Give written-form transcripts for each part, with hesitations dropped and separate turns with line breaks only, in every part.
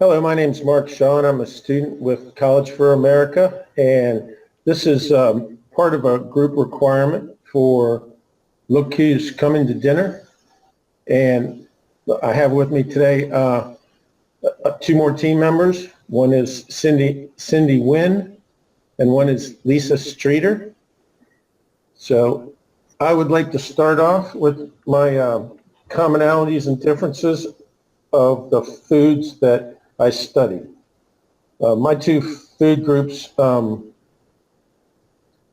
Hello, my name is Mark Shaw. I'm a student with College for America, and this is part of a group requirement for Look Who's Coming to Dinner. And I have with me today two more team members. One is Cindy Nguyen, and one is Lisa Streeter. So I would like to start off with my commonalities and differences of the foods that I studied. My two food groups that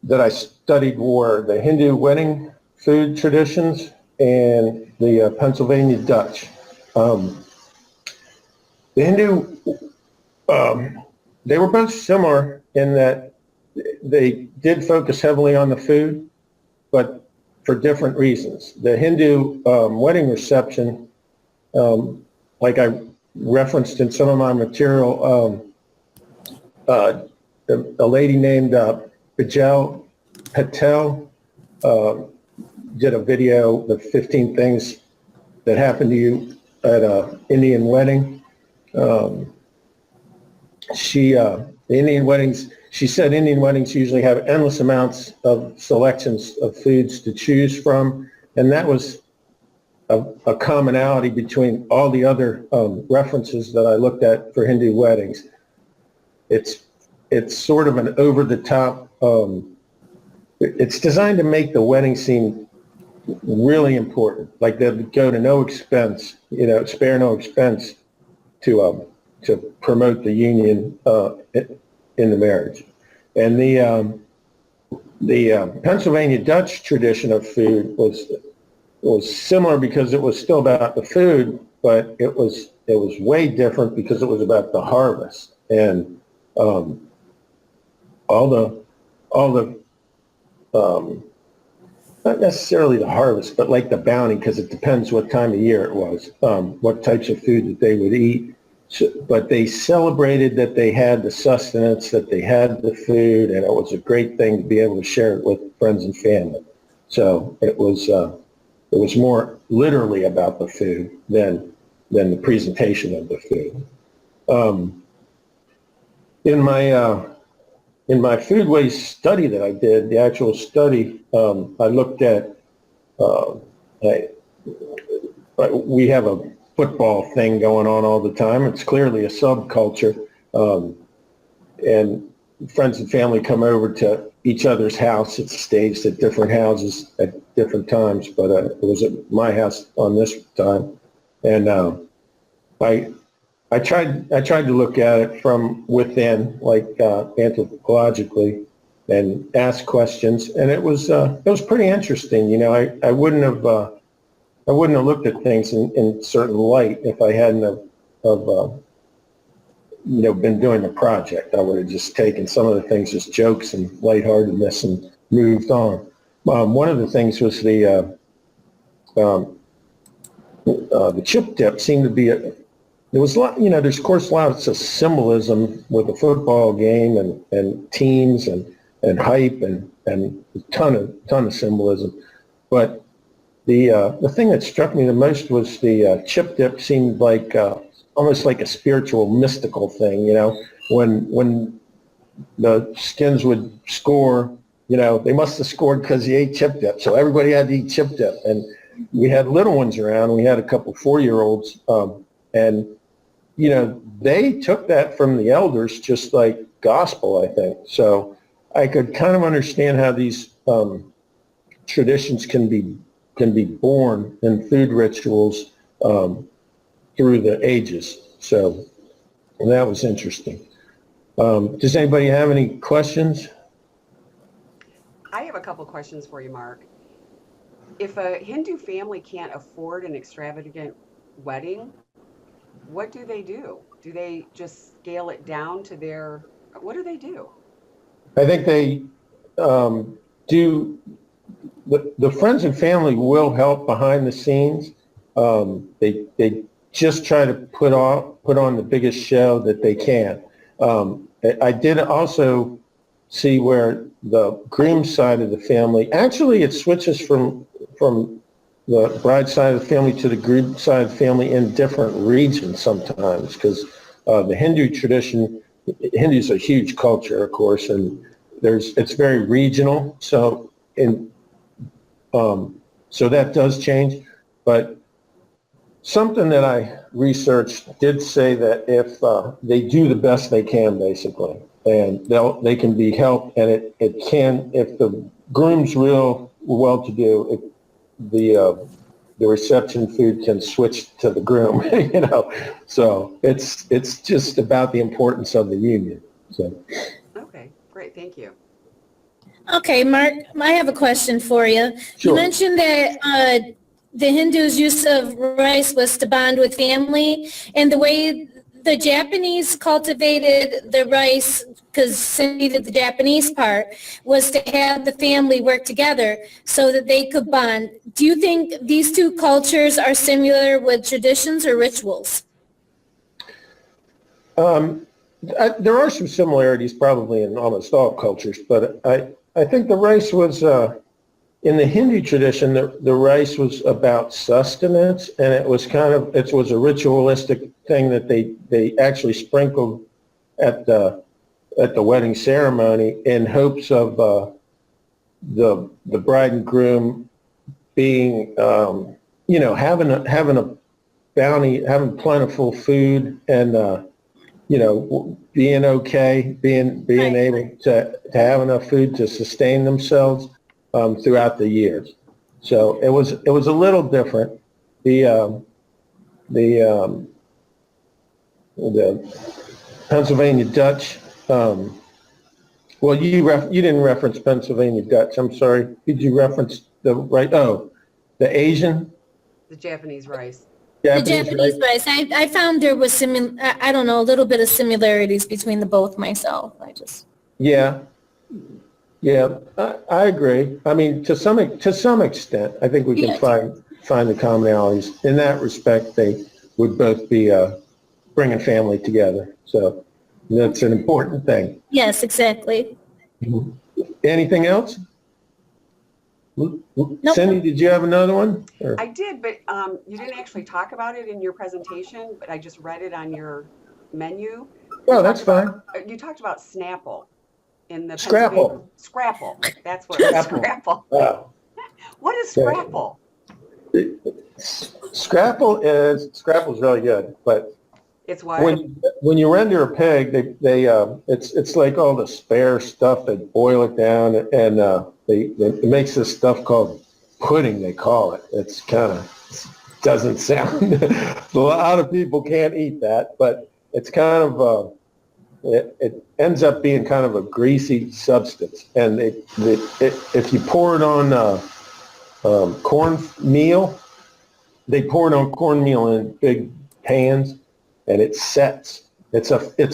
I studied were the Hindu wedding food traditions and the Pennsylvania Dutch. The Hindu, they were both similar in that they did focus heavily on the food, but for different reasons. The Hindu wedding reception, like I referenced in some of my material, a lady named Bijal Patel did a video, the 15 things that happened to you at an Indian wedding. The Indian weddings, she said Indian weddings usually have endless amounts of selections of foods to choose from, and that was a commonality between all the other references that I looked at for Hindu weddings. It's sort of an over-the-top, it's designed to make the wedding seem really important, like they'd go to no expense, spare no expense to promote the union in the marriage. And the Pennsylvania Dutch tradition of food was similar because it was still about the food, but it was way different because it was about the harvest and all the not necessarily the harvest, but like the bounty, because it depends what time of year it was, what types of food that they would eat. So, but they celebrated that they had the sustenance, that they had the food, and it was a great thing to be able to share it with friends and family. So it was more literally about the food than the presentation of the food. In my food waste study that I did, the actual study, I looked at, we have a football thing going on all the time. It's clearly a subculture, and friends and family come over to each other's house. It's staged at different houses at different times, but it was at my house on this time, and I tried to look at it from within, like anthropologically, and ask questions, and it was pretty interesting. I wouldn't have looked at things in certain light if I hadn't been doing the project. I would have just taken some of the things as jokes and lightheartedness and moved on. One of the things was the chip dip seemed to be there was a lot, there's of course lots of symbolism with a football game and teams and hype and a ton of symbolism. But the thing that struck me the most was the chip dip seemed like almost like a spiritual, mystical thing. When the Skins would score, they must have scored because he ate chip dip. So everybody had to eat chip dip, and we had little ones around. We had a couple 4-year-olds, and they took that from the elders just like gospel, I think. So I could kind of understand how these traditions can be born in food rituals through the ages. So that was interesting. Does anybody have any questions?
I have a couple questions for you, Mark. If a Hindu family can't afford an extravagant wedding, what do they do? Do they just scale it down to what do they do?
I think they do. The friends and family will help behind the scenes. They just try to put on the biggest show that they can. I did also see where the groom side of the family, actually it switches from the bride side of the family to the groom side of the family in different regions sometimes, because The Hindu tradition, Hindu's a huge culture, of course, and it's very regional. So that does change. But something that I researched did say that if they do the best they can, basically, and they can be helped, and it can, if the groom's real well-to-do, the reception food can switch to the groom, So it's just about the importance of the union. So.
Okay, great, thank you.
Okay, Mark, I have a question for you.
Sure.
You mentioned that the Hindus' use of rice was to bond with family, and the way the Japanese cultivated the rice, because Cindy did the Japanese part, was to have the family work together so that they could bond. Do you think these two cultures are similar with traditions or rituals?
There are some similarities probably in almost all cultures, but I think the rice was, in the Hindu tradition, the rice was about sustenance, and it was a ritualistic thing that they actually sprinkled at the wedding ceremony in hopes of the bride and groom being, having a bounty, having plentiful food, and being okay, being able to have enough food to sustain themselves throughout the years. So it was a little different. The Pennsylvania Dutch. Well, you didn't reference Pennsylvania Dutch. I'm sorry. Did you reference the Asian?
The Japanese rice.
The Japanese rice. I found there was a little bit of similarities between the both myself.
Yeah, I agree. I mean, to some extent, I think we can find the commonalities. In that respect, they would both be bringing family together. So that's an important thing.
Yes, exactly.
Anything else?
Nope.
Cindy, did you have another one? Or?
I did, but you didn't actually talk about it in your presentation, but I just read it on your menu.
Oh, that's fine.
You talked about Snapple in the
Scrapple.
Scrapple. That's what it was. Scrapple.
Wow.
What is Scrapple?
Scrapple's really good, but
it's what?
When you render a pig, it's like all the spare stuff. They boil it down, and it makes this stuff called pudding. They call it. It's doesn't sound. A lot of people can't eat that, but it's kind of it ends up being kind of a greasy substance, and if you pour it on cornmeal, they pour it on cornmeal in big pans. And it sets. It's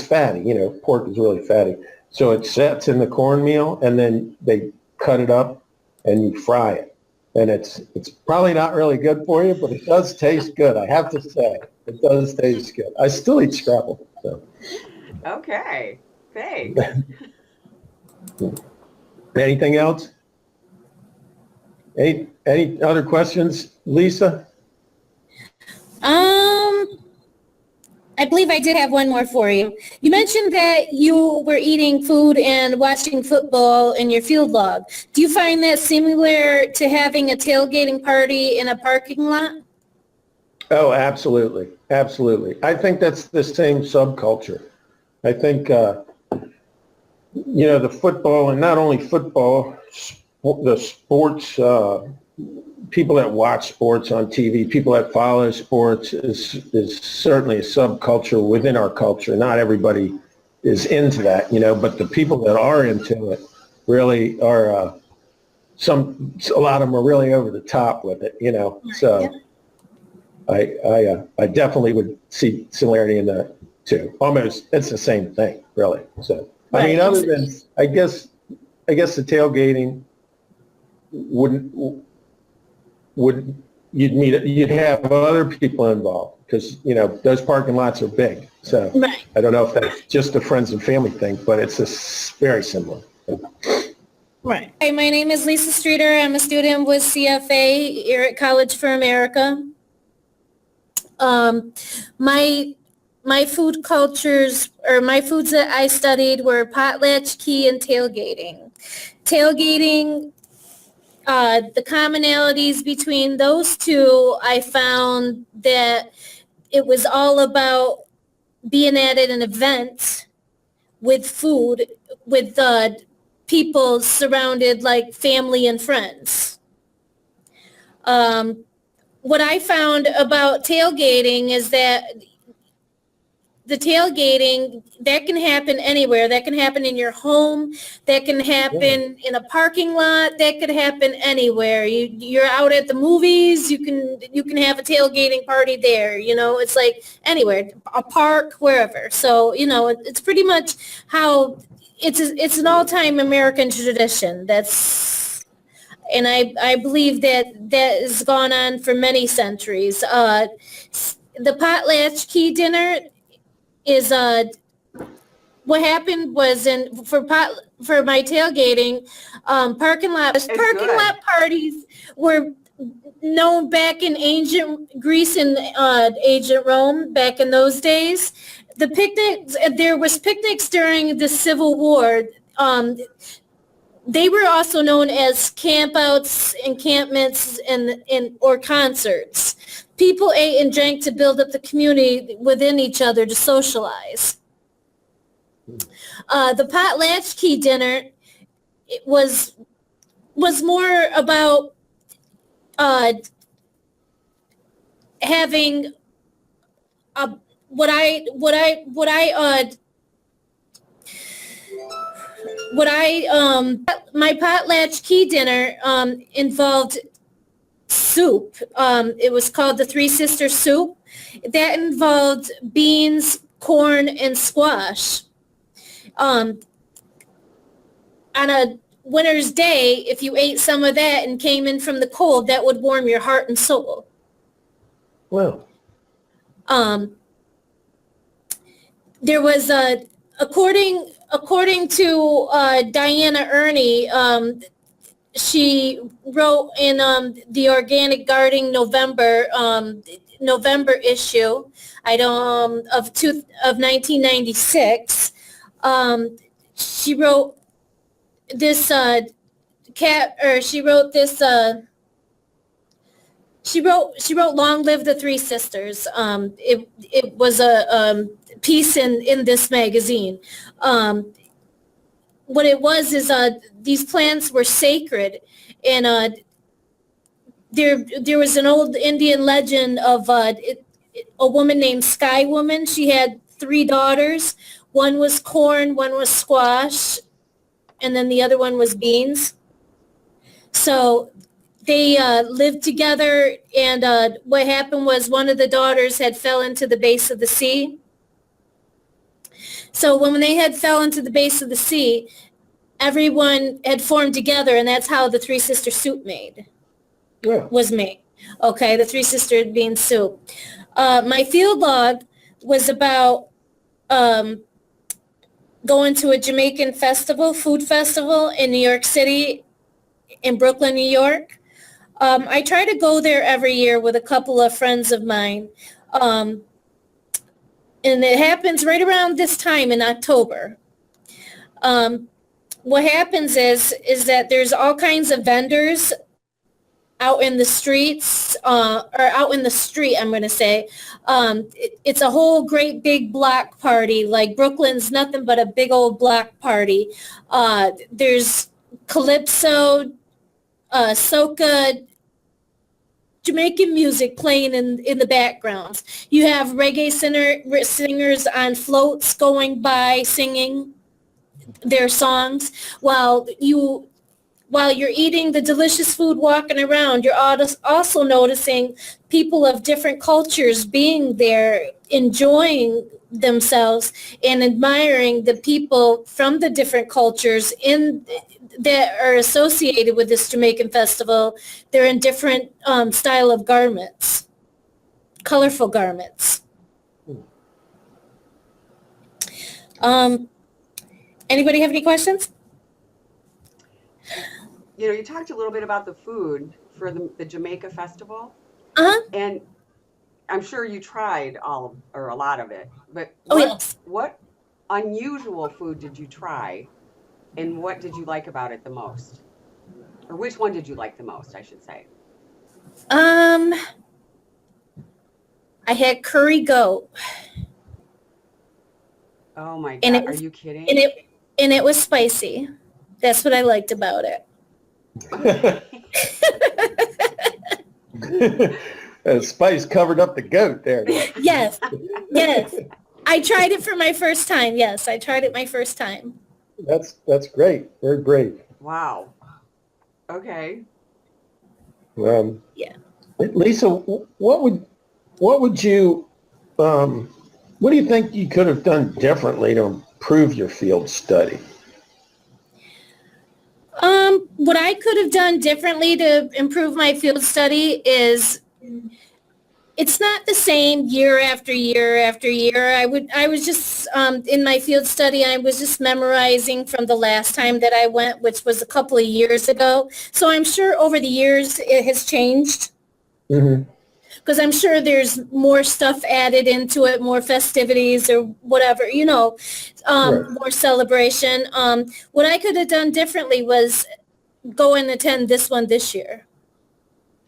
fatty. Pork is really fatty. So it sets in the cornmeal, and then they cut it up, and you fry it. And it's probably not really good for you, but it does taste good. I have to say, it does taste good. I still eat scrapple. So.
Okay. Thanks.
Anything else? Any other questions, Lisa?
I believe I did have one more for you. You mentioned that you were eating food and watching football in your field log. Do you find that similar to having a tailgating party in a parking lot?
Oh, absolutely. Absolutely. I think that's the same subculture. I think, the football, and not only football, the sports, people that watch sports on TV, people that follow sports is certainly a subculture within our culture. Not everybody is into that, but the people that are into it really are, a lot of them are really over the top with it, So I definitely would see similarity in that too. Almost, it's the same thing, really. So, I mean, other than, I guess the tailgating you'd have other people involved because those parking lots are big. So
right.
I don't know if that's just a friends and family thing, but it's very similar.
Right. Hey, my name is Lisa Streeter. I'm a student with CFA here at College for America. My my food cultures, or my foods that I studied, were potlatchkey and tailgating. Tailgating, the commonalities between those two, I found that it was all about being at an event with food, with people surrounded like family and friends. What I found about tailgating is that the tailgating, that can happen anywhere. That can happen in your home. That can happen in a parking lot. That could happen anywhere. You're out at the movies. You can have a tailgating party there. It's like anywhere, a park, wherever. So it's pretty much how it's an all-time American tradition. And I believe that has gone on for many centuries. The potlatchkey dinner is what happened was for my tailgating, parking lot parties were known back in ancient Greece and ancient Rome back in those days. There was picnics during the Civil War. They were also known as campouts, encampments, or concerts. People ate and drank to build up the community within each other to socialize. The potlatchkey dinner, it was more about having my potlatchkey dinner involved soup. It was called the Three Sisters soup. That involved beans, corn, and squash. On a winter's day, if you ate some of that and came in from the cold, that would warm your heart and soul.
Well,
there was according to Diana Ernie, she wrote in the Organic Gardening November issue, of 1996. She wrote this she wrote Long Live the Three Sisters. It was a piece in this magazine. What it was is these plants were sacred, and there was an old Indian legend of a woman named Sky Woman. She had 3 daughters. One was corn, one was squash, and then the other one was beans. So they lived together, and what happened was one of the daughters had fell into the base of the sea. So when they had fell into the base of the sea, everyone had formed together, and that's how the Three Sister soup was made. Okay, the Three Sister bean soup. My field log was about going to a Jamaican food festival in New York City, in Brooklyn, New York. I try to go there every year with a couple of friends of mine. And it happens right around this time in October. What happens is that there's all kinds of vendors out in the streets, or out in the street, I'm going to say. It's a whole great big block party. Like Brooklyn's nothing but a big old block party. There's calypso, soca, Jamaican music playing in the background. You have reggae singers on floats going by singing their songs while you're eating the delicious food, walking around. You're also noticing people of different cultures being there, enjoying themselves and admiring the people from the different cultures that are associated with this Jamaican festival. They're in different style of garments, colorful garments. Anybody have any questions?
You talked a little bit about the food for the Jamaica Festival.
Uh-huh.
And I'm sure you tried all of, or a lot of it, but
Oh, yes.
what unusual food did you try, and what did you like about it the most? Or which one did you like the most, I should say?
Um, I had curry goat,
Oh my
and
God,
it
are
was
you
and
kidding?
it and it was spicy. That's what I liked about it.
Okay.
Spice covered up the goat there.
Yes, yes. I tried it for my first time. Yes, I tried it my first time.
That's great. Very brave.
Wow. Okay.
Um,
Yeah.
Lisa, what would you what do you think you could have done differently to improve your field study?
What I could have done differently to improve my field study is it's not the same year after year after year. I was just, in my field study, I was just memorizing from the last time that I went, which was a couple of years ago. So I'm sure over the years it has changed
Mm-hmm.
because I'm sure there's more stuff added into it, more festivities or whatever,
Right.
more celebration. What I could have done differently was go and attend this one this year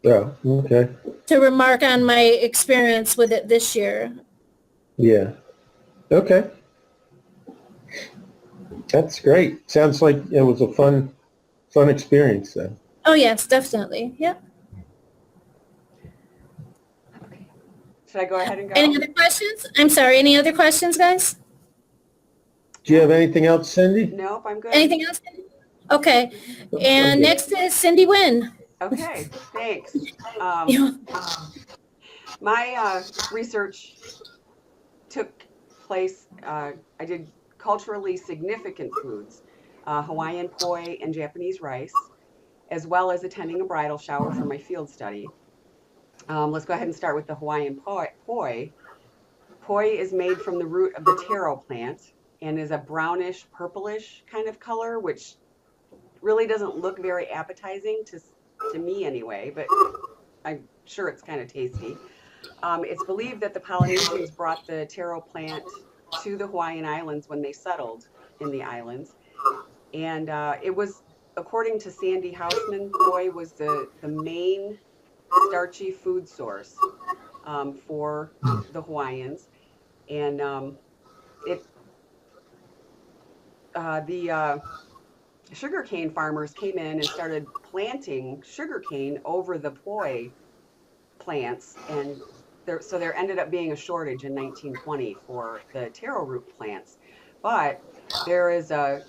Yeah. Okay.
to remark on my experience with it this year.
Yeah. Okay. That's great. Sounds like it was a fun experience then.
Oh, yes, definitely. Yep.
Okay. Should I go ahead and
Any
go?
other questions? I'm sorry, any other questions, guys?
Do you have
No.
anything else, Cindy?
Nope, I'm good.
Anything else? Okay.
I'm
And
good.
next is Cindy Wynn.
Okay, thanks. Um,
Yeah.
my research took place, I did culturally significant foods, Hawaiian poi and Japanese rice, as well as attending a bridal shower for my field study. Let's go ahead and start with the Hawaiian poi. Poi is made from the root of the taro plant and is a brownish, purplish kind of color, which really doesn't look very appetizing to me anyway, but I'm sure it's kind of tasty. It's believed that the Polynesians brought the taro plant to the Hawaiian Islands when they settled in the islands. And it was, according to Sandy Hausman, poi was the main starchy food source for the Hawaiians. And it the sugarcane farmers came in and started planting sugarcane over the poi plants, and there ended up being a shortage in 1920 for the taro root plants. But there is a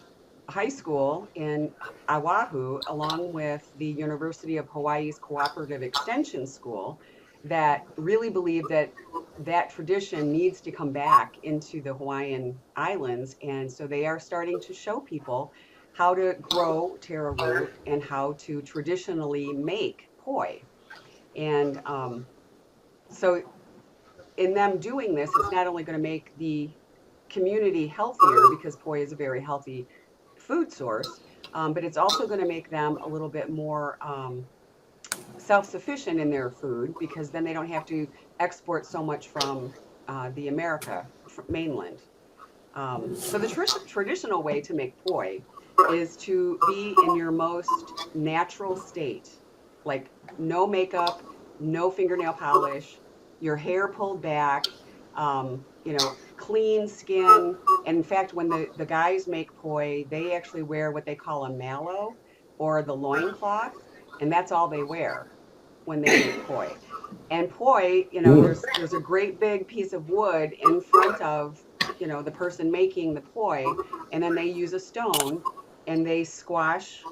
high school in Oahu, along with the University of Hawaii's Cooperative Extension School, that really believe that that tradition needs to come back into the Hawaiian Islands. And so they are starting to show people how to grow taro root and how to traditionally make poi. And so in them doing this, it's not only going to make the community healthier because poi is a very healthy food source, but it's also going to make them a little bit more self-sufficient in their food because then they don't have to export so much from the America mainland. So the traditional way to make poi is to be in your most natural state, like no makeup, no fingernail polish, your hair pulled back, clean skin. And in fact, when the guys make poi, they actually wear what they call a mallow or the loincloth, and that's all they wear when they make poi. And poi,
Mm.
there's a great big piece of wood in front of, the person making the poi, and then they use a stone and they squash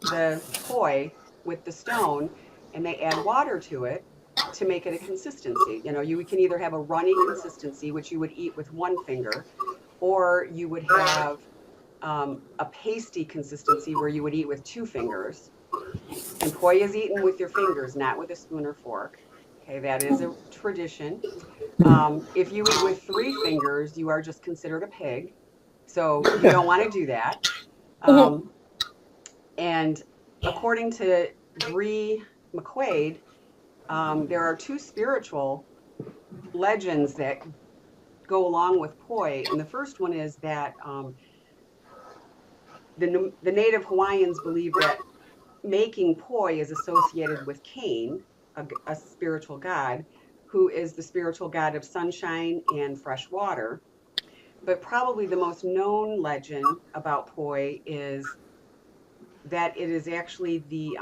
the poi with the stone and they add water to it to make it a consistency. You can either have a runny consistency, which you would eat with one finger, or you would have a pasty consistency where you would eat with two fingers. And poi is eaten with your fingers, not with a spoon or fork. Okay, that is a tradition. If you eat with three fingers, you are just considered a pig. So you don't want to do that.
Mhm.
Um, and according to Bree McQuaid, there are two spiritual legends that go along with poi. And the first one is that the native Hawaiians believe that making poi is associated with Cain, a spiritual god, who is the spiritual god of sunshine and fresh water. But probably the most known legend about poi is that it is actually the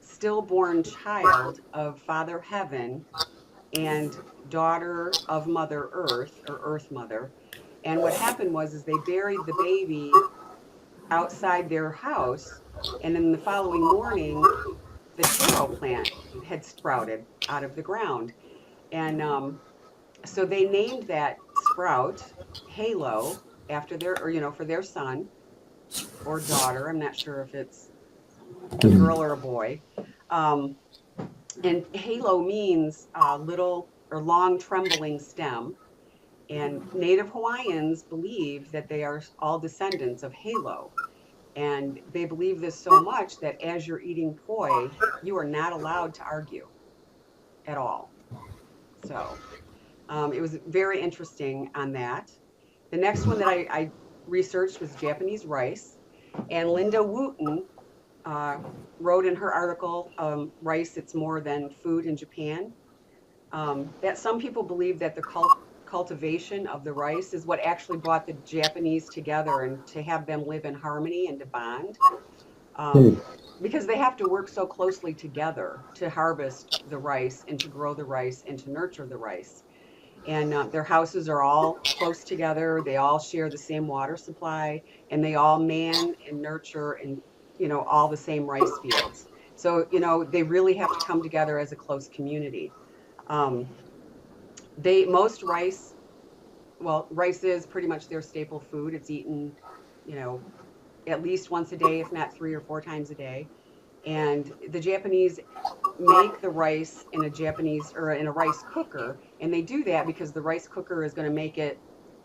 stillborn child of Father Heaven and daughter of Mother Earth, or Earth Mother. And what happened was is they buried the baby outside their house, and in the following morning the taro plant had sprouted out of the ground. And so they named that sprout Halo after their, or, for their son or daughter. I'm not sure if it's a girl or a boy. Um, and Halo means little or long trembling stem. And Native Hawaiians believe that they are all descendants of Halo. And they believe this so much that as you're eating poi, you are not allowed to argue at all. So it was very interesting on that. The next one that I researched was Japanese rice. And Linda Wooten wrote in her article, Rice, It's More Than Food in Japan, that some people believe that the cultivation of the rice is what actually brought the Japanese together and to have them live in harmony and to bond. Because they have to work so closely together to harvest the rice and to grow the rice and to nurture the rice. And their houses are all close together. They all share the same water supply, and they all man and nurture and, all the same rice fields. So, they really have to come together as a close community. Most rice, well, rice is pretty much their staple food. It's eaten, you know, at least once a day, if not 3 or 4 times a day. And the Japanese make the rice in a Japanese or in a rice cooker, and they do that because the rice cooker is going to make it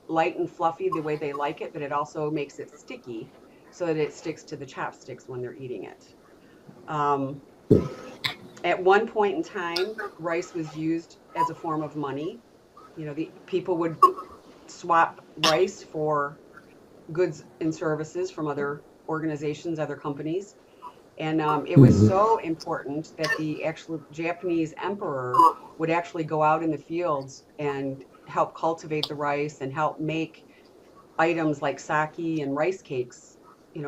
light and fluffy the way they like it, but it also makes it sticky so that it sticks to the chopsticks when they're eating it. At one point in time, rice was used as a form of money. The people would swap rice for goods and services from other organizations, other companies. And it was so important that the actual Japanese emperor would actually go out in the fields and help cultivate the rice and help make items like sake and rice cakes,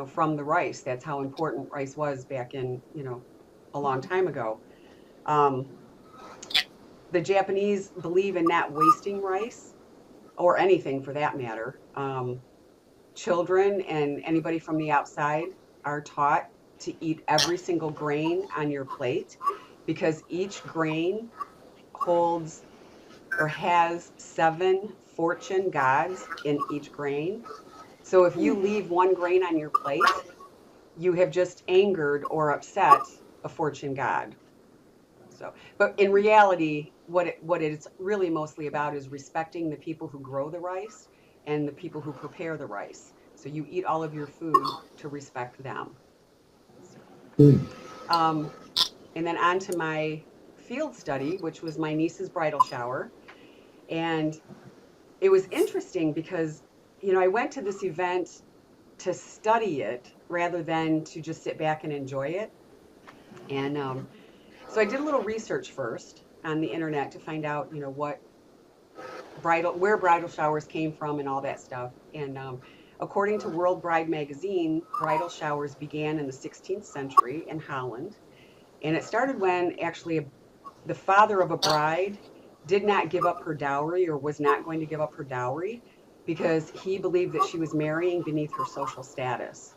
from the rice. That's how important rice was back in, a long time ago. Um, the Japanese believe in not wasting rice or anything for that matter. Children and anybody from the outside are taught to eat every single grain on your plate because each grain holds or has 7 fortune gods in each grain. So if you leave one grain on your plate, you have just angered or upset a fortune god. So, but in reality, what it's really mostly about is respecting the people who grow the rice and the people who prepare the rice. So you eat all of your food to respect them. And then on to my field study, which was my niece's bridal shower. And it was interesting because, I went to this event to study it rather than to just sit back and enjoy it. And so I did a little research first on the internet to find out, where bridal showers came from and all that stuff. And according to World Bride magazine, bridal showers began in the 16th century in Holland. And it started when actually the father of a bride did not give up her dowry or was not going to give up her dowry because he believed that she was marrying beneath her social status.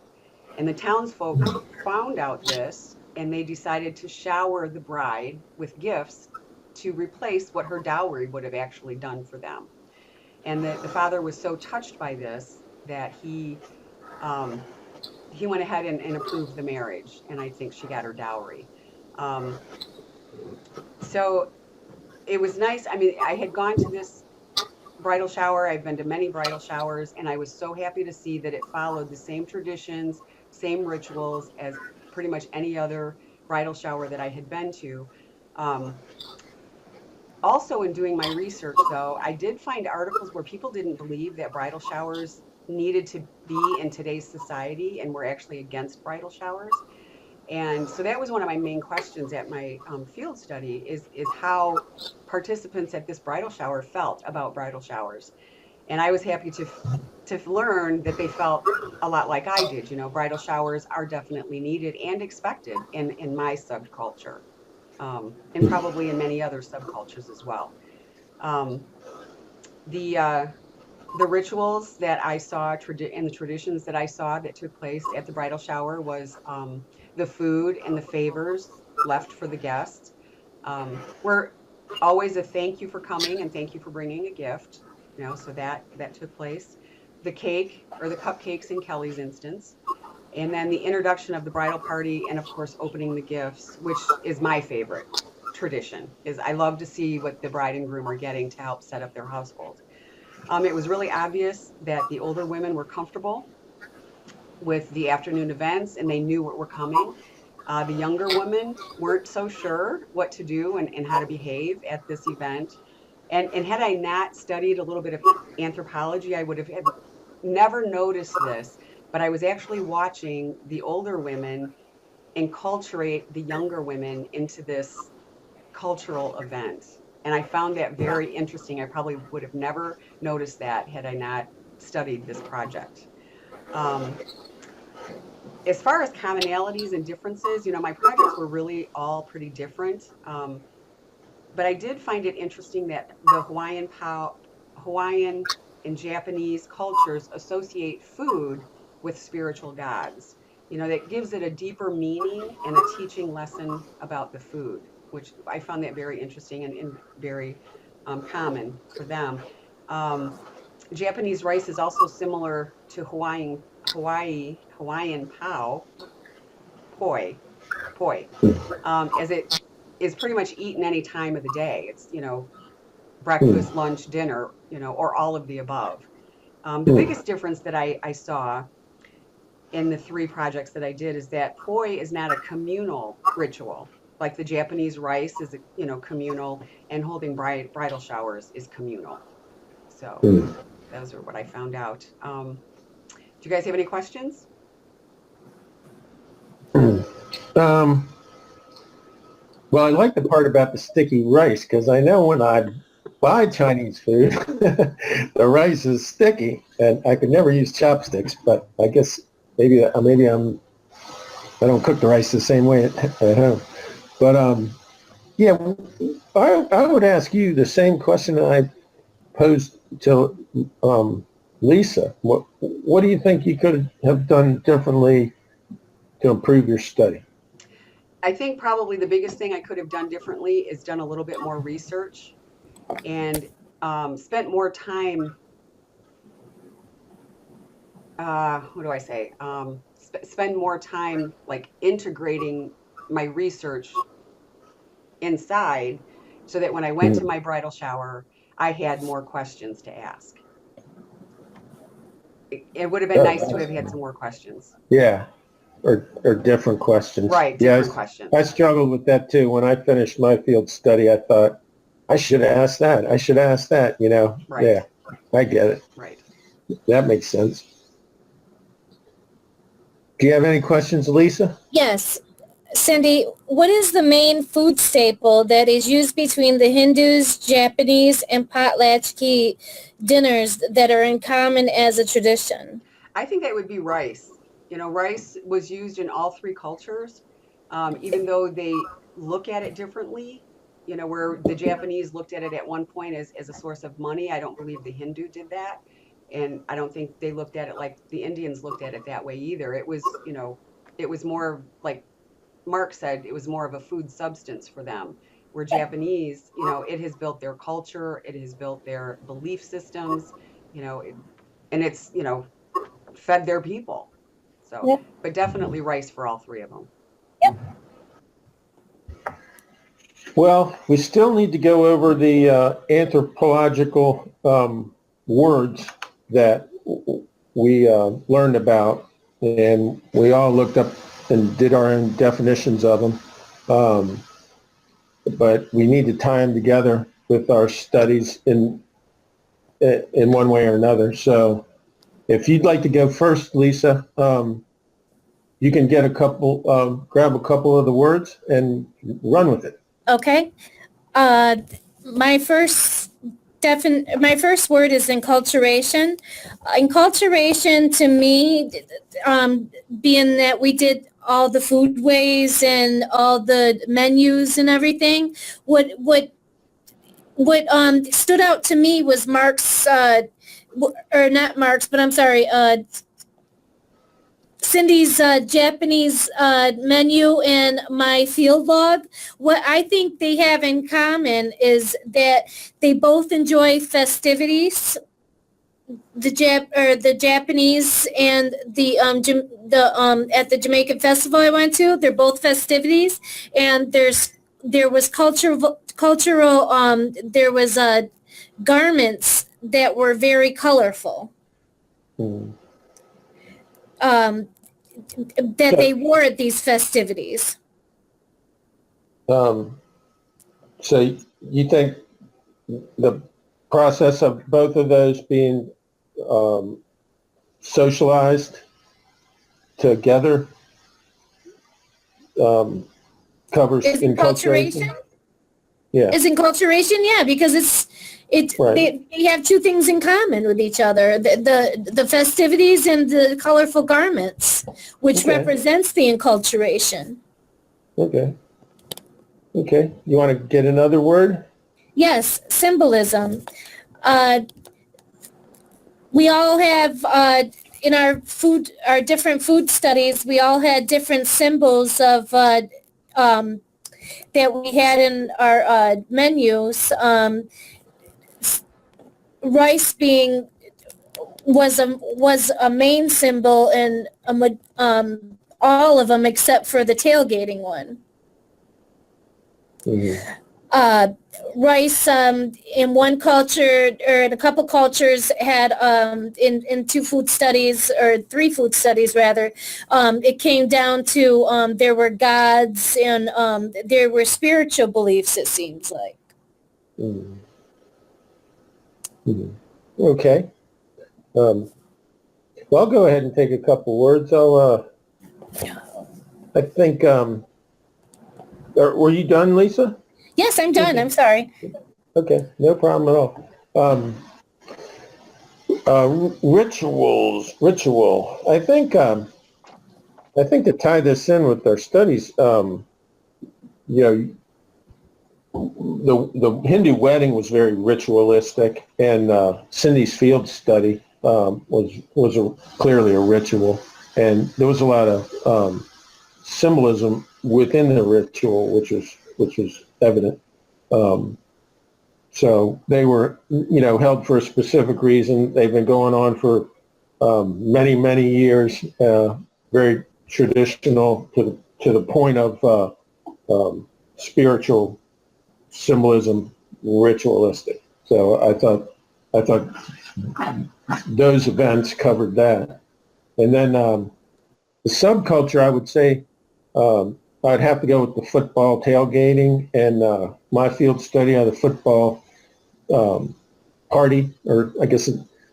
And the townsfolk found out this, and they decided to shower the bride with gifts to replace what her dowry would have actually done for them. And the father was so touched by this that he went ahead and approved the marriage, and I think she got her dowry. So it was nice. I mean, I had gone to this bridal shower. I've been to many bridal showers, and I was so happy to see that it followed the same traditions, same rituals as pretty much any other bridal shower that I had been to. Also, in doing my research, though, I did find articles where people didn't believe that bridal showers needed to be in today's society and were actually against bridal showers. And so that was one of my main questions at my field study is how participants at this bridal shower felt about bridal showers. And I was happy to learn that they felt a lot like I did. You know, bridal showers are definitely needed and expected in my subculture, and probably in many other subcultures as well. Um, the uh, the rituals that I saw and the traditions that I saw that took place at the bridal shower was the food and the favors left for the guests were always a thank you for coming and thank you for bringing a gift. You know, so that took place. The cake or the cupcakes in Kelly's instance, and then the introduction of the bridal party, and of course opening the gifts, which is my favorite tradition. Is I love to see what the bride and groom are getting to help set up their household. It was really obvious that the older women were comfortable with the afternoon events and they knew what were coming. The younger women weren't so sure what to do and how to behave at this event. And had I not studied a little bit of anthropology, I would have had never noticed this. But I was actually watching the older women enculturate the younger women into this cultural event. And I found that very interesting. I probably would have never noticed that had I not studied this project. Um, as far as commonalities and differences, you know, my projects were really all pretty different. But I did find it interesting that the Hawaiian and Japanese cultures associate food with spiritual gods. You know, that gives it a deeper meaning and a teaching lesson about the food, which I found that very interesting and very common for them. Um, Japanese rice is also similar to Hawaiian poi, poi, as it is pretty much eaten any time of the day. It's, you know,
Hmm.
breakfast, lunch, dinner, you know, or all of the above. The
Hmm.
biggest difference that I saw in the three projects that I did is that poi is not a communal ritual. Like the Japanese rice is, you know, communal, and holding bridal showers is communal. So
Hmm.
those are what I found out. Do you guys have any questions?
Hmm. Um, well, I like the part about the sticky rice because I know when I buy Chinese food, the rice is sticky, and I could never use chopsticks. But I guess maybe I don't cook the rice the same way at home. But yeah, I would ask you the same question that I posed to Lisa. What do you think you could have done differently to improve your study?
I think probably the biggest thing I could have done differently is done a little bit more research and spent more time. What do I say? Spend more time like integrating my research inside so that when I went to
Hmm.
my bridal shower, I had more questions to ask. It would have been nice to have had some more questions.
Yeah, or different questions.
Right,
Yeah,
different
I
questions.
struggled with that too. When I finished my field study, I thought I should have asked that. I should ask that.
Right,
Yeah, I get it.
right.
That makes sense. Do you have any questions, Lisa?
Yes. Cindy, what is the main food staple that is used between the Hindus, Japanese, and potlatchki dinners that are in common as a tradition?
I think that would be rice. You know, rice was used in all three cultures, even though they look at it differently. You know, where the Japanese looked at it at one point as a source of money, I don't believe the Hindu did that. And I don't think they looked at it like the Indians looked at it that way either. It was, you know, it was more like Mark said, it was more of a food substance for them. Where Japanese, you know, it has built their culture, it has built their belief systems, you know, and it's, you know, fed their people. So,
Yep.
but definitely rice for all three of them.
Well, we still need to go over the anthropological words that we learned about, and we all looked up and did our own definitions of them. But we need to tie them together with our studies in one way or another. So if you'd like to go first, Lisa, you can get grab a couple of the words and run with it.
Okay. My first word is enculturation. Enculturation to me, being that we did all the foodways and all the menus and everything, what stood out to me was Mark's, or not Mark's, but I'm sorry, Cindy's Japanese menu and my field log. What I think they have in common is that they both enjoy festivities. The Japanese and the at the Jamaican festival I went to, they're both festivities, and there was garments that were very colorful.
Mm.
That they wore at these festivities.
So you think the process of both of those being socialized together covers
Is
enculturation? Yeah.
Is enculturation? Yeah, because
Right.
they have two things in common with each other: the festivities and the colorful garments, which
Okay.
represents the enculturation.
Okay. Okay. You want to get another word?
Yes, symbolism. We all have in our different food studies, we all had different symbols of that we had in our menus. Rice was a main symbol in all of them except for the tailgating one.
Mm-hmm.
Rice in one culture or in a couple cultures had in two food studies or three food studies rather, it came down to there were gods and there were spiritual beliefs, it seems like.
Mm-hmm. Mm-hmm. Okay. Well, I'll go ahead and take a couple words. I think, were you done, Lisa?
Yes, I'm done. I'm sorry.
Okay, no problem at all. Ritual. I think to tie this in with our studies, the Hindu wedding was very ritualistic, and Cindy's field study was clearly a ritual, and there was a lot of symbolism within the ritual, which was evident. So they were, held for a specific reason. They've been going on for many, many years. Very traditional to the point of spiritual symbolism, ritualistic. So I thought those events covered that. And then the subculture, I would say, I'd have to go with the football tailgating and my field study on the football party, or I guess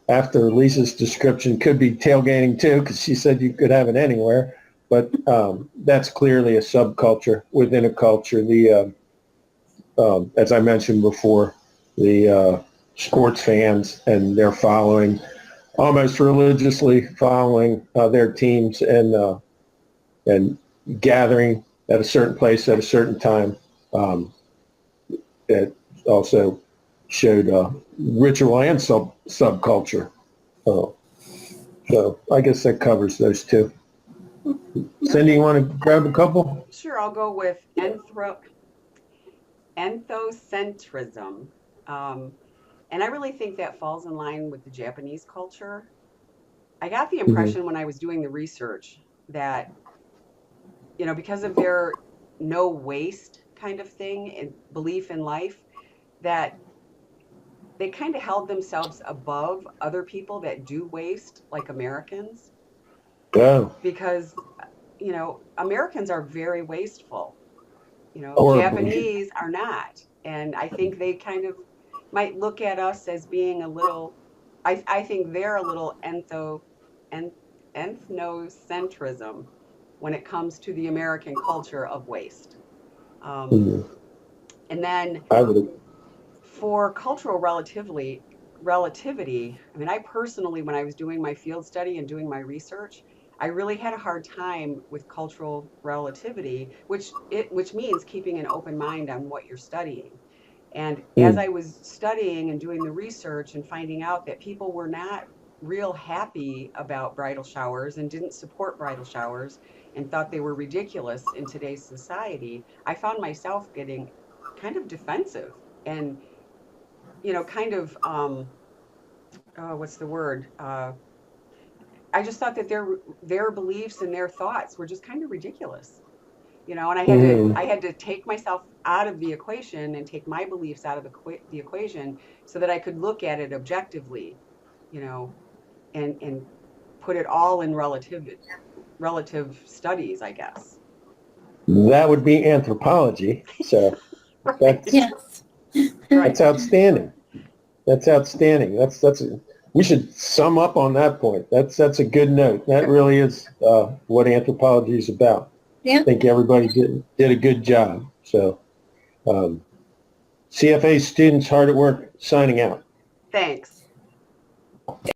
after Lisa's description could be tailgating too, because she said you could have it anywhere. But that's clearly a subculture within a culture. The as I mentioned before, the sports fans and their following, almost religiously following their teams and gathering at a certain place at a certain time. It also showed ritual and subculture. So I guess that covers those two. Cindy, you want to grab a couple?
Sure, I'll go with anthocentrism. And I really think that falls in line with the Japanese culture. I got the impression when I was doing the research that, because of their no waste kind of thing and belief in life, that they kind of held themselves above other people that do waste, like Americans.
Yeah.
Because, Americans are very wasteful.
Horribly.
Japanese are not. And I think they kind of might look at us as being a little, I think they're a little en, ethnocentrism when it comes to the American culture of waste. Um,
Mhm.
and then
I would,
for cultural relativity, I mean, I personally, when I was doing my field study and doing my research, I really had a hard time with cultural relativity, which means keeping an open mind on what you're studying. And as
mm,
I was studying and doing the research and finding out that people were not real happy about bridal showers and didn't support bridal showers and thought they were ridiculous in today's society, I found myself getting kind of defensive and, kind of, oh, what's the word? I just thought that their beliefs and their thoughts were just kind of ridiculous, and
mhm.
I had to take myself out of the equation and take my beliefs out of the equation so that I could look at it objectively, you know, and put it all in relative studies, I guess.
That would be anthropology. So
Right.
that's
Yes.
Right.
that's outstanding. That's outstanding. We should sum up on that point. That's a good note. That really is what anthropology is about. I
Yeah.
think everybody did a good job. So um, CFA students hard at work signing out.
Thanks.